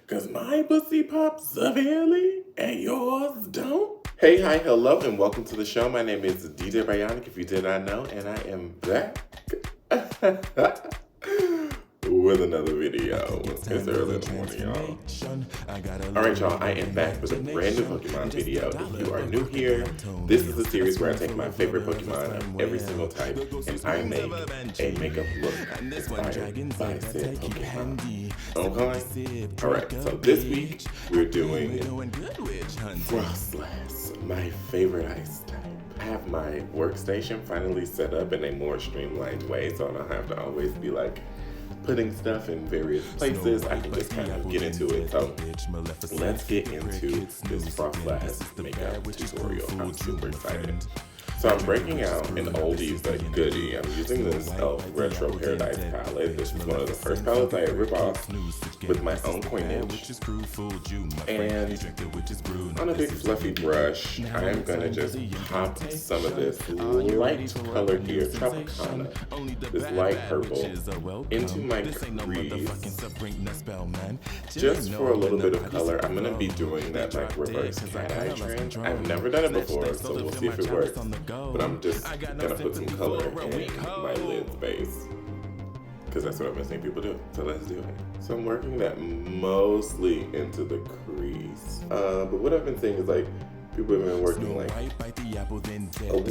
Cause my pussy pops severely and yours don't. Hey, hi, hello, and welcome to the show. My name is DDare Bionic, if you did not know, and I am back with another video. It's early in the morning, y'all. Alright, y'all, I am back with a brand new Pokemon video. If you are new here, this is a series where I take my favorite Pokemon of every single type and I make a makeup look inspired by said Pokemon. Okay? Alright, so this week we're doing Froslass, my favorite ice type. I have my workstation finally set up in a more streamlined way, so I don't have to always be like putting stuff in various places. I can just kind of get into it. So let's get into this Froslass makeup tutorial. I'm super excited. So I'm breaking out an oldies but goodie. I'm using this e.l.f. Retro Paradise palette. This is one of the first palettes I ever bought with my own coinage. And on a big fluffy brush, I am gonna just pop some of this light color here, Tropicana, this light purple, into my crease. Just for a little bit of color. I'm gonna be doing that like reverse cat-eye trend. I've never done it before, so we'll see if it works. But I'm just gonna put some color in my lid space, because that's what I've been seeing people do. So let's do it. So I'm working that mostly into the crease. But what I've been seeing is like people have been working like a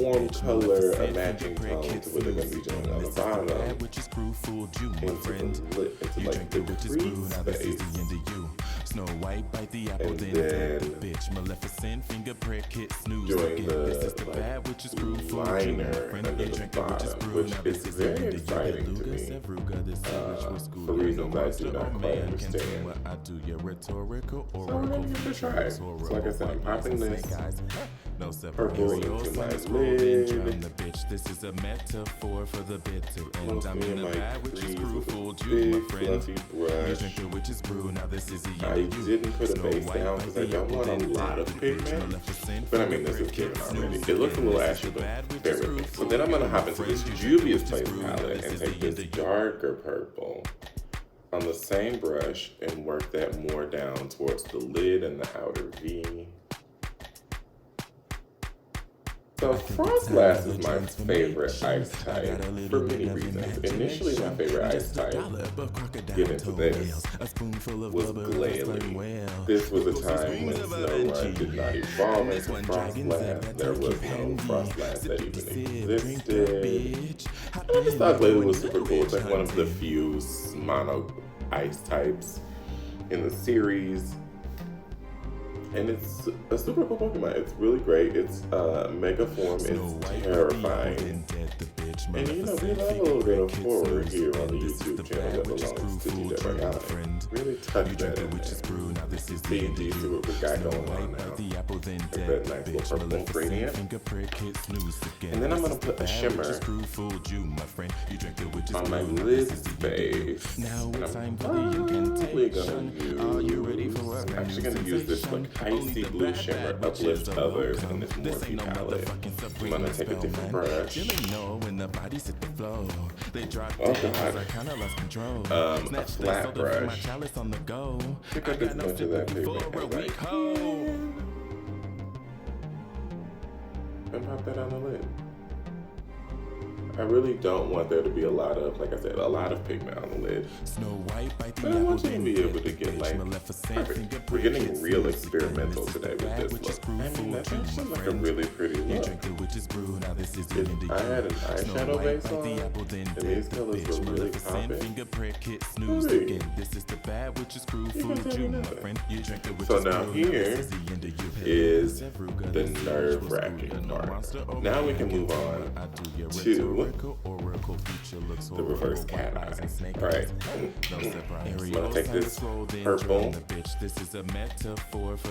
warm color, a matching tone to what they're gonna be doing on the bottom, into like the crease space. And then doing the like, liner under the bottom, which is very exciting to me for reasons I do not quite understand. So I'm gonna give it a try. So like I said, I'm popping this purple into my lid, mostly in my crease with a big fluffy brush. I didn't put a base down because I don't want a lot of pigment, but I mean this is given already. It looks a little ashy, but bear with me. So then I'm gonna hop into this Juvia's Place palette and take this darker purple on the same brush and work that more down towards the lid and the outer V. So Froslass is my favorite ice type for many reasons. Initially, my favorite ice type, get into this, was Glalie. This was a time when Snow Run did not evolve into Froslass. There was no Froslass that even existed. And I just thought Glalie was super cool. It's like one of the few mono ice types in the series. And it's a super cool Pokemon. It's really great. Its mega form is terrifying. And you know, we love a little bit of horror here on the YouTube channel that belongs to DDare Bionic. Really touch that in there. D&D, see what we got going on now. Like that nice little purple gradient. And then I'm going to put a shimmer on my lid space. And I'm probably going to use this like icy blue shimmer, Uplift Others in this Morphe palette. I'm going to take a different brush. Oh god. A flat brush. Pick up as much of that pigment as I can. And pop that on the lid. I really don't want there to be a lot of, like I said, a lot of pigment on the lid. But I want you to be able to get like, perfect. We're getting real experimental today with this look. I mean, that's actually like a really pretty look. If I had an eyeshadow base on, and these colors were really popping, so now here is the nerve-wracking part. Now we can move on to the reverse cat eye. Alright. I'm gonna take this purple.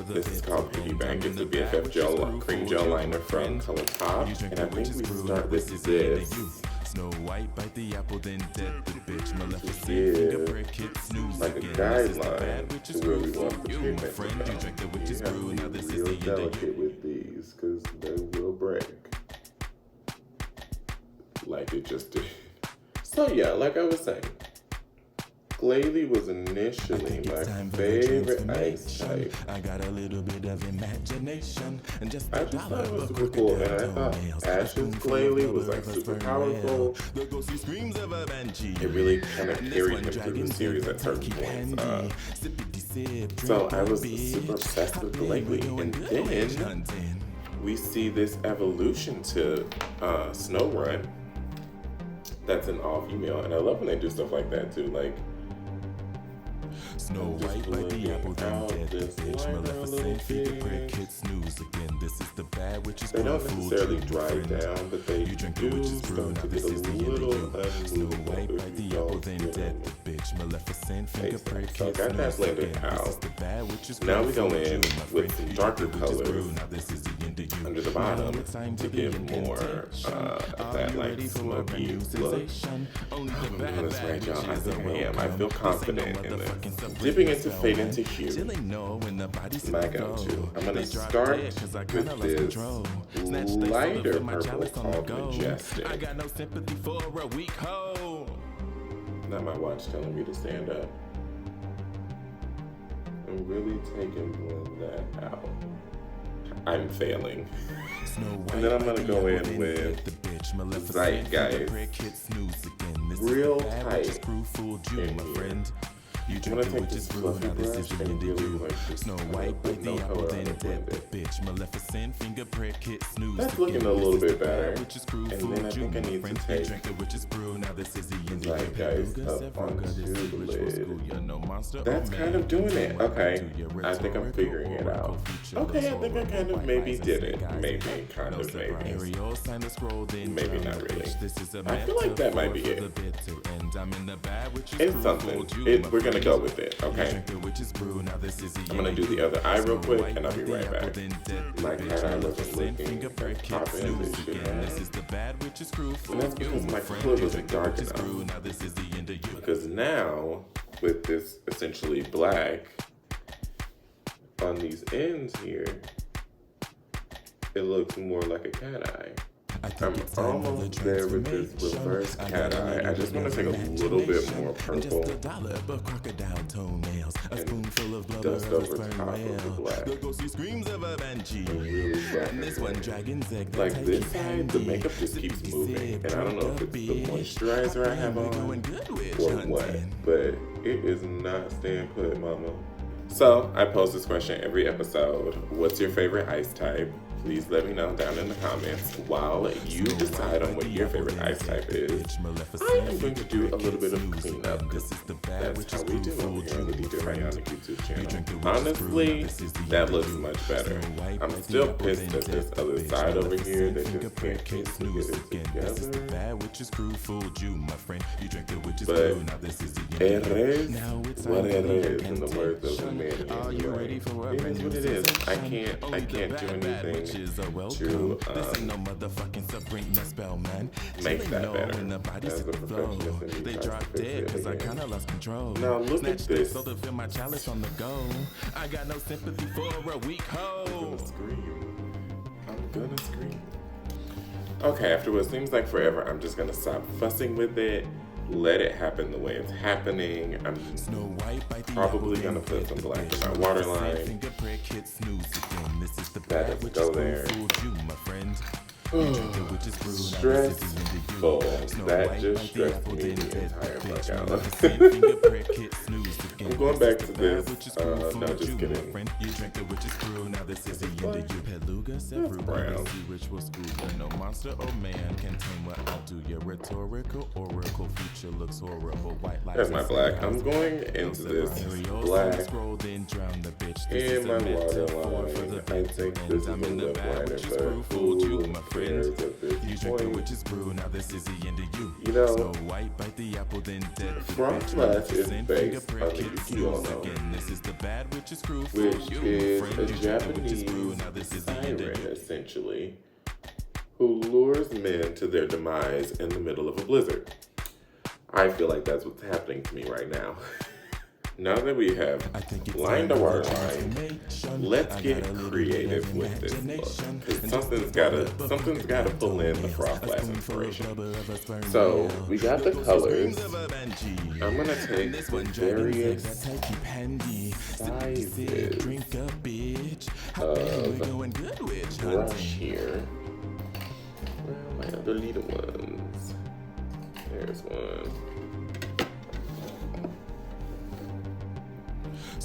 This is called Piggy Bank. It's a BFF gel, cream gel liner from ColourPop. And I think we start with this. To give like a guideline to where we want the pigment to go. You have to be real delicate with these because they will break. Like it just did. So yeah, like I was saying, Glalie was initially my favorite ice type. I got a little bit of imagination and just I just thought it was super cool, and I thought Ash's Glalie was like super powerful. It really kind of carried him through the series at certain points. So I was super obsessed with Glalie, and then we see this evolution to Snow Run. That's an all female, and I love when they do stuff like that too. Like Snow White by the apple down dead. The bitch Maleficent, feed the prick, hit snooze again. This is the bad witch's brew. They don't necessarily dry down, but they do start to get a little White by the apple then dead. The bitch Maleficent, finger prick, so I hit got that snooze blended again. out. This is the bad witch's Now we go brew. in with some darker colors Now this is the end of you. under the bottom to give more of that like smoky look. I'm doing this right, y'all. I think I am. I feel confident in this. Dipping into Fade into Hue, my go-to. I'm going to start with this lighter purple called Majestic. Not my watch telling me to stand up. I'm really taking that out. I'm failing. And then I'm going to go in with Zeitgeist, real tight in here. I'm gonna take this fluffy brush and really like just Snow White with no color on the blend it. That's looking a little bit better. And then I think I need to take Zeitgeist up onto the lid. That's kind of doing it. Okay, I think I'm figuring it out. Okay, I think I kind of maybe did it. Maybe, kind of, maybe. Maybe not really. I feel like that might be it. It's something. We're gonna go with it, okay? I'm gonna do the other eye real quick, and I'll be right back. My cat eye wasn't looking as poppin' as it should have. And that's because my color wasn't dark enough. Because now, with this essentially black on these ends here, it looks more like a cat eye. I'm almost there with this reverse cat eye. I just want to take a little bit more purple and dust over top of the black. And really like this side, the makeup just keeps moving. And I don't know if it's the moisturizer I have on or what, but it is not staying put, mama. So I pose this question every episode. What's your favorite ice type? Please let me know down in the comments. While you decide on what your favorite ice type is, I am going to do a little bit of cleanup. That's how we do it here on the DDare Bionic YouTube channel. Honestly, that looks much better. I'm still pissed at this other side over here that just can't seem to get it together. But it is what it is, in the words of the man. It is what it is. I can't do anything to make that better. As a perfectionist, and you try to fix it again. Now look at this. I'm gonna scream. Okay, after what seems like forever, I'm just gonna stop fussing with it. Let it happen the way it's happening. I'm probably gonna put some black in my waterline. That doesn't go there. Stressful. That just stressed me the entire fuck out. I'm going back to this. No, just kidding. That's brown. There's my black. I'm going into this black in my waterline. I think this is a little lighter, but who cares at this point? You know, Froslass is based on the Yukiono, which is a Japanese siren, essentially, who lures men to their demise in the middle of a blizzard. I feel like that's what's happening to me right now. Now that we have lined the waterline, let's get creative with this look. Because something's gotta pull in the Froslass inspiration. So we got the colors. I'm gonna take various sizes of brush here. Where are my other little ones? There's one.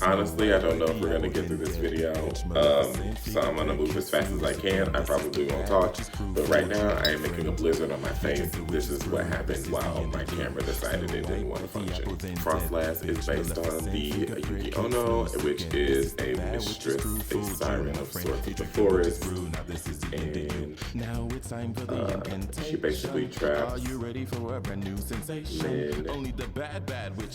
Honestly, I don't know if we're gonna get through this video, so I'm gonna move as fast as I can. I probably won't talk, but right now I am making a blizzard on my face. This is what happened while my camera decided it didn't want to function. Froslass is based on the Yuki Ono, which is a mistress, a siren of sorts of the forest, and she basically traps men,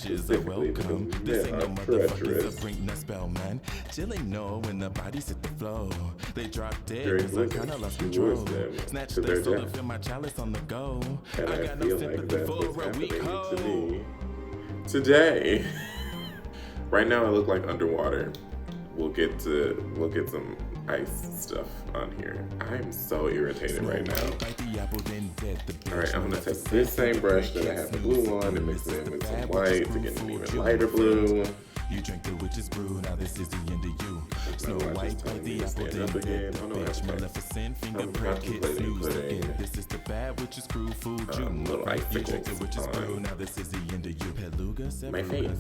specifically because men are treacherous. Bring the spell, man. Chilling, no, when the bodies hit the flow. They drop dead, Very cause I kinda lost control. Snatch their soul to fill my chalice on the go. And I got feel no like sympathy that for is a weak happening to hoe. me today. Right now I look like underwater. We'll get some ice stuff on here. I'm so irritated right now. Alright, I'm gonna take this same brush that I have the blue on and mix it in with some white to get an even lighter blue. You drink the witch's brew, now this is the end of you. Snow White bite the apple, then dead the bitch. Maleficent fingerprint kid snooze again. This is the bad witch's crew, food you. You drink the witch's brew, now this is the end of you. Beluga, my face.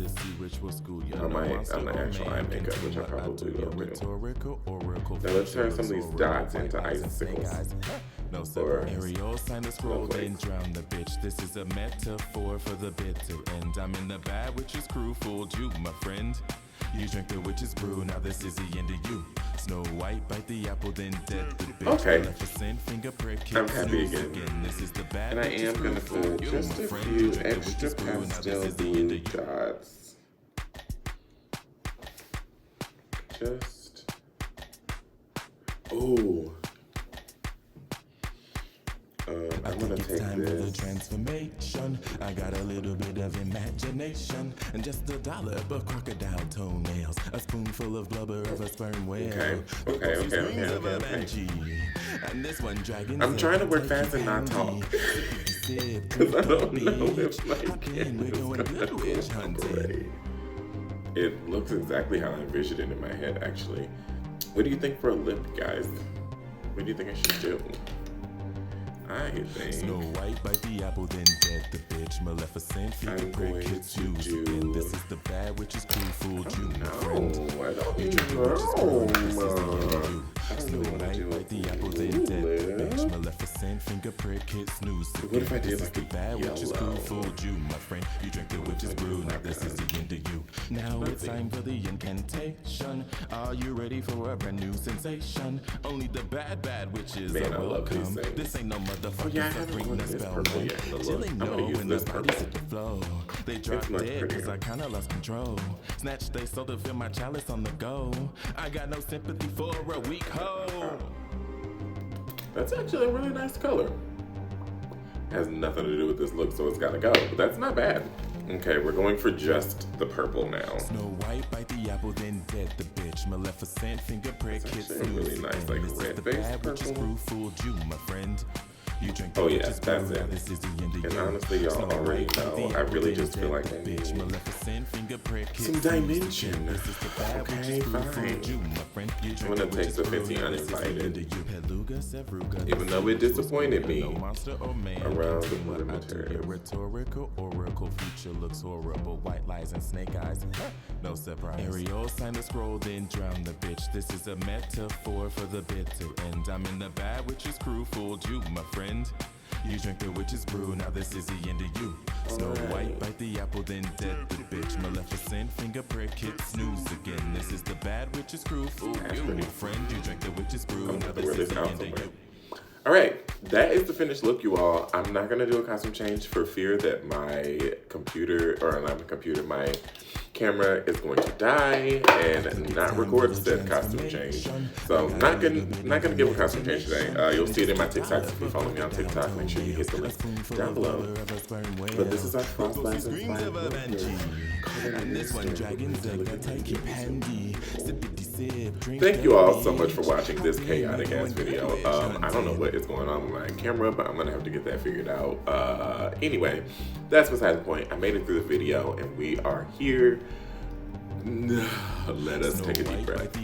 On the actual eye makeup, which I probably will do. Now let's turn some of these dots into icicles. No Ariel sign the scroll, then drown the bitch. This is a metaphor for the bitter end. I'm in the bad witch's crew, fooled you, my friend. You drink the witch's brew, now this is the end of you. Snow White bite the apple, then dead the bitch. Okay. I'm happy again. This is the bad and I am gonna put just a few extra pastel blue dots. Just. Oh. I'm gonna take time for the this. transformation. I got a little bit of imagination and just $1 but crocodile toenails. A spoonful of blubber of a sperm whale. Okay. And this one dragon. I'm trying to work fast and not talk. Because I don't know if my camera's gonna cooperate. It looks exactly how I envisioned it in my head, actually. What do you think for a lip, guys? What do you think I should do? I think Snow White bite the apple, then dead the bitch. Maleficent fingerprint kids use. This is the bad witch's crew, fooled you, my friend. I don't You drink the witch's brew, this is the end of you. Snow White bite the apple, then dead the bitch. Maleficent fingerprint kids snooze. What if I did This is like the a bad witch's crew, yellow? fooled you, my friend. You drink the witch's brew, now this is the end of you. Now it's time for the incantation. Are you ready for a brand new sensation? Only the bad witches Man, are I love these welcome. things. This ain't no motherfucker. Oh yeah, I haven't worn this purple yet in the look. I'm gonna use this purple. They drop much dead cause prettier. I kinda lost control. Snatch they soul to fill my chalice on the go. I got no sympathy for a weak hoe. That's actually a really nice color. Has nothing to do with this look, so it's gotta go. But that's not bad. Okay, we're going for just the purple now. Snow White bite the apple, then dead the bitch. Maleficent fingerprint That's kids actually a really nice, like, This is the red-based bad witch's purple. brew, fooled you, my friend. You drink the Oh yeah, witch's that's brew, now it. this is the end of And you. honestly, y'all Snow already White bite the know, I apple, really then just feel dead like the I bitch. need Maleficent fingerprint kids some dimension. This is the bad Okay, witch's brew, fine. fooled you, my friend. You drink I'm gonna the take witch's the brew, 50 now this is the uninvited. end of you. Beluga, Sevruga, Even though it disappointed me no monster or man around can the see what I do. perimeters. Your rhetorical oracle future looks horrible. White lies and snake eyes, no surprise. Ariel sign the scroll, then drown the bitch. This is a metaphor for the bitter end. I'm in the bad witch's crew, fooled you, my friend. You drink the witch's brew, now this is the end of you. Snow White bite the apple, then dead the bitch. Maleficent fingerprint kid snooze again. This is the bad witch's crew, fool you, my friend. You drink the witch's brew, now this is the end of you. All right, that is the finished look, you all. I'm not gonna do a costume change for fear that my computer, or not my computer, my camera is going to die and not record said costume change. So I'm not gonna give a costume change today. You'll see it in my TikTok. If you follow me on TikTok, make sure you hit the link down below. But this is our Froslass and this one dragons handy. Thank you all so much for watching this chaotic ass video. I don't know what is going on with my camera, but I'm gonna have to get that figured out. Anyway, that's beside the point. I made it through the video and we are here. Let us take a deep breath.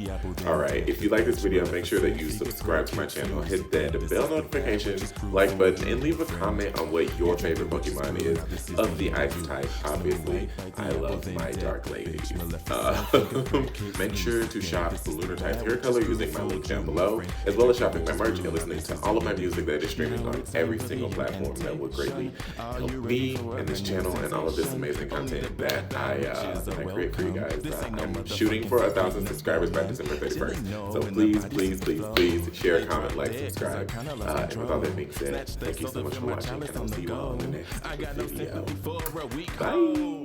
Alright, if you like this video, make sure that you subscribe to my channel, hit that bell notification, like button, and leave a comment on what your favorite Pokemon is of the ice type. Obviously, I love my Dark Ladies. Make sure to shop Lunar Type's hair color using my link down below, as well as shopping my merch and listening to all of my music that is streaming on every single platform. That would greatly help me and this channel and all of this amazing content that I create for you guys. I'm shooting for 1,000 subscribers by December 31st. So please share, comment, like, subscribe. And with all that being said, thank you so much for watching, and I'll see you all in the next video. Bye!